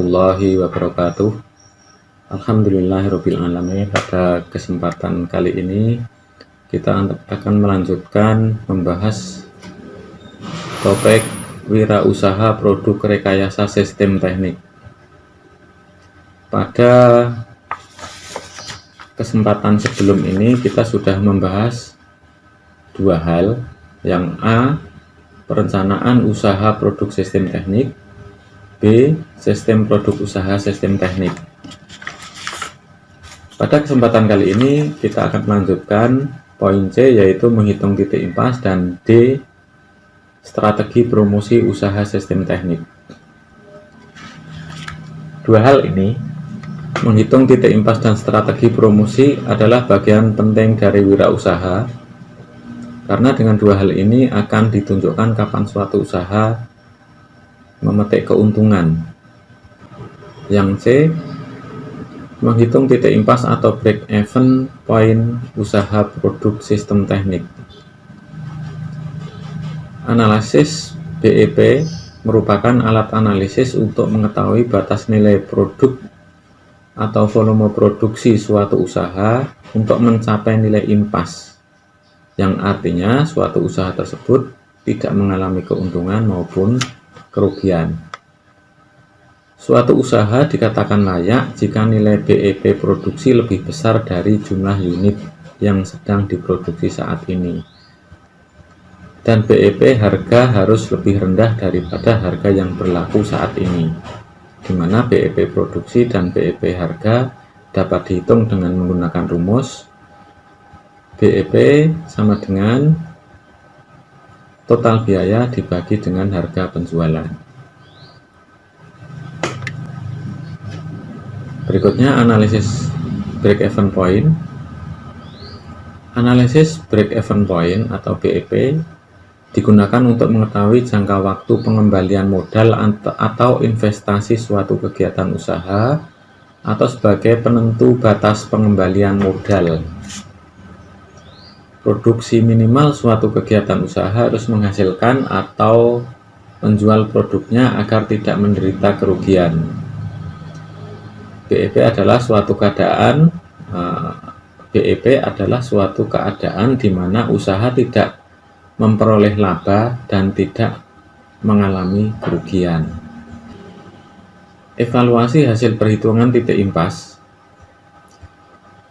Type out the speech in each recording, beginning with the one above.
warahmatullahi wabarakatuh. Alhamdulillahirrabbilalamin. Pada kesempatan kali ini kita akan melanjutkan membahas topik wirausaha produk rekayasa sistem teknik. Pada kesempatan sebelum ini kita sudah membahas dua hal. Yang A, perencanaan usaha produk sistem teknik. B, sistem produk usaha sistem teknik. Pada kesempatan kali ini kita akan melanjutkan poin C, yaitu menghitung titik impas, dan D, strategi promosi usaha sistem teknik. Dua hal ini, menghitung titik impas dan strategi promosi, adalah bagian penting dari wirausaha, karena dengan dua hal ini akan ditunjukkan kapan suatu usaha memetik keuntungan. Yang C, menghitung titik impas atau break even point usaha produk sistem teknik. Analisis BEP merupakan alat analisis untuk mengetahui batas nilai produk atau volume produksi suatu usaha untuk mencapai nilai impas, yang artinya suatu usaha tersebut tidak mengalami keuntungan maupun kerugian. Suatu usaha dikatakan layak jika nilai BEP produksi lebih besar dari jumlah unit yang sedang diproduksi saat ini, dan BEP harga harus lebih rendah daripada harga yang berlaku saat ini, di mana BEP produksi dan BEP harga dapat dihitung dengan menggunakan rumus BEP sama dengan total biaya dibagi dengan harga penjualan. Berikutnya analisis break even point. Analisis break even point atau BEP digunakan untuk mengetahui jangka waktu pengembalian modal atau investasi suatu kegiatan usaha, atau sebagai penentu batas pengembalian modal. Produksi minimal suatu kegiatan usaha harus menghasilkan atau menjual produknya agar tidak menderita kerugian. BEP adalah suatu keadaan di mana usaha tidak memperoleh laba dan tidak mengalami kerugian. Evaluasi hasil perhitungan titik impas.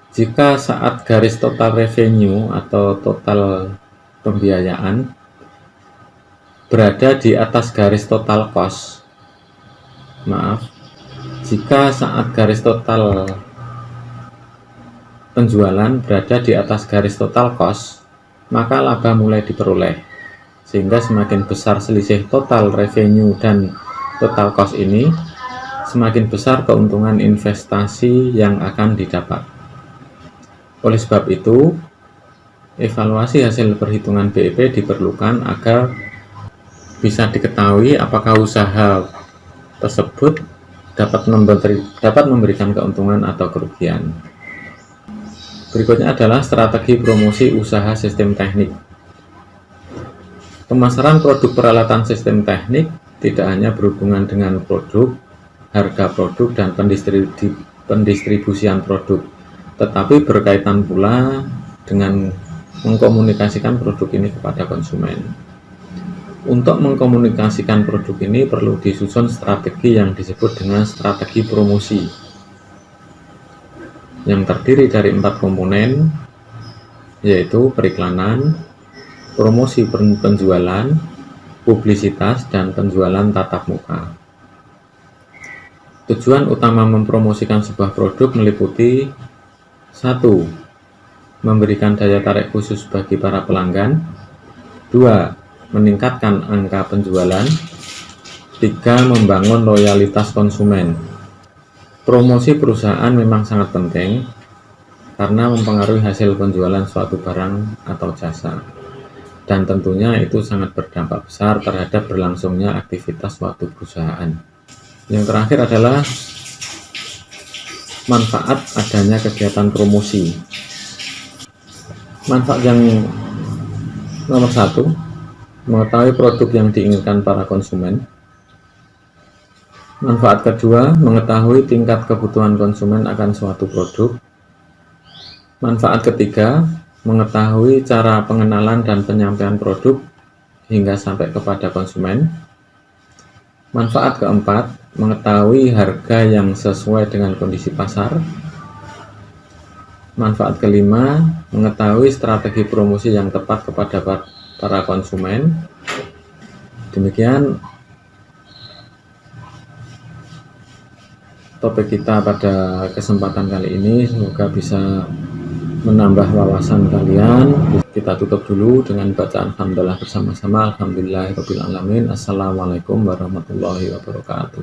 Jika saat garis total revenue atau total pembiayaan berada di atas garis total cost, jika saat garis total penjualan berada di atas garis total cost, maka laba mulai diperoleh, sehingga semakin besar selisih total revenue dan total cost ini, semakin besar keuntungan investasi yang akan didapat. Oleh sebab itu, evaluasi hasil perhitungan BEP diperlukan agar bisa diketahui apakah usaha tersebut dapat memberikan keuntungan atau kerugian. Berikutnya adalah strategi promosi usaha sistem teknik. Pemasaran produk peralatan sistem teknik tidak hanya berhubungan dengan produk, harga produk, dan pendistribusian produk, tetapi berkaitan pula dengan mengkomunikasikan produk ini kepada konsumen. Untuk mengkomunikasikan produk ini perlu disusun strategi yang disebut dengan strategi promosi, yang terdiri dari 4 komponen, yaitu periklanan, promosi penjualan, publisitas, dan penjualan tatap muka. Tujuan utama mempromosikan sebuah produk meliputi 1. Memberikan daya tarik khusus bagi para pelanggan. 2. Meningkatkan angka penjualan. 3. Membangun loyalitas konsumen. Promosi perusahaan memang sangat penting karena mempengaruhi hasil penjualan suatu barang atau jasa, dan tentunya itu sangat berdampak besar terhadap berlangsungnya aktivitas suatu perusahaan. Yang terakhir adalah manfaat adanya kegiatan promosi. Manfaat yang nomor 1, mengetahui produk yang diinginkan para konsumen. Manfaat kedua, mengetahui tingkat kebutuhan konsumen akan suatu produk. Manfaat ketiga, mengetahui cara pengenalan dan penyampaian produk hingga sampai kepada konsumen. Manfaat keempat, mengetahui harga yang sesuai dengan kondisi pasar. Manfaat kelima, mengetahui strategi promosi yang tepat kepada para konsumen. Demikian topik kita pada kesempatan kali ini, semoga bisa menambah wawasan kalian. Kita tutup dulu dengan bacaan hamdalah bersama-sama. Alhamdulillahirabbil alamin. Assalamualaikum warahmatullahi wabarakatuh.